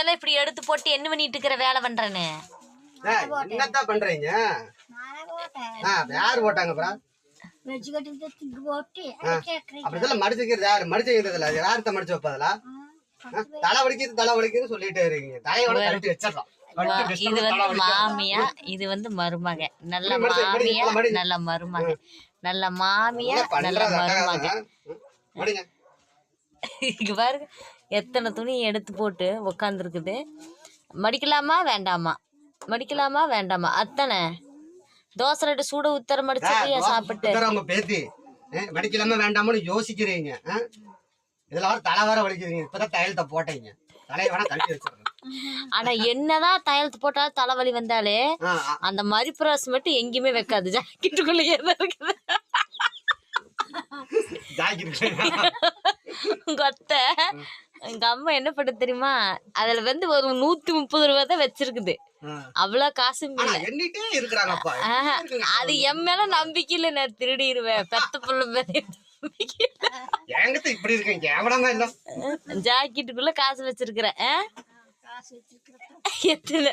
துணியெல்லாம் இப்படி எடுத்து போட்டு என்ன பண்ணிட்டு இருக்கிற வேலை பண்றேன்னு என்னத்தான் பண்றீங்க? யாரு போட்டாங்க? அப்படிதான் மடிச்சு வைக்கிறது யாரு? மடிச்சு வைக்கிறதுல யார்த்த மடிச்சு வைப்பதுல? தலை வலிக்குது சொல்லிட்டே இருக்கீங்க. தலையோட கழட்டி வச்சிடலாம். இது வந்து மாமியா, இது வந்து மருமக. நல்ல மாமியா, நல்ல மருமக. நல்ல மாமியா, நல்ல மருமக. இங்க பாருங்க, எத்தனை துணி எடுத்து போட்டு உக்காந்துருக்குது. மடிக்கலாமா வேண்டாமா, மடிக்கலாமா வேண்டாமா, அத்தனை தோசை ரெண்டு சூட உத்தர மடிச்சு சாப்பிட்டு அவங்க பேத்தி மடிக்கலாமா வேண்டாமான்னு யோசிக்கிறீங்க. இதுல வர தலை வர வலிக்கிறீங்க. இப்பதான் தையலத்தை போட்டீங்க. தலையை வேணா கழட்டி வச்சிருக்கேன். ஆனா என்னதான் தையலத்து போட்டாலும் தலைவலி வந்தாலே அந்த மரிப்பிராஸ் மட்டும் எங்கேயுமே வைக்காது. ஜாக்கெட்டுக்குள்ளேயே தான் இருக்குது. உங்க அத்தை எங்க அம்மா என்ன பண்ண தெரியுமா, அதுல வந்து ஒரு 130 ரூபா தான் வச்சிருக்குது. அவ்வளவு காசு அது என் மேல நம்பிக்கை இல்ல. நான் திருடிடுவேன். பெத்த புள்ள மேல ஜாக்கெட்டுக்குள்ள காசு வச்சிருக்கிறேன். எத்தனை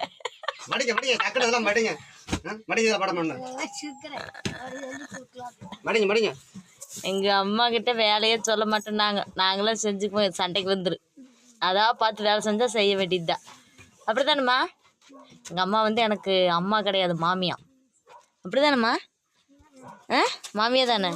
எங்க அம்மா கிட்ட வேலையே சொல்ல மாட்டோம். நாங்களும் செஞ்சுக்குவோம். சண்டைக்கு வந்துரு. அதான் பார்த்து வேலை செஞ்சா செய்ய வேண்டியதுதான். அப்படித்தானம்மா? எங்க அம்மா வந்து எனக்கு அம்மா கிடையாது, மாமியா. அப்படிதானம்மா? மாமியா தானே?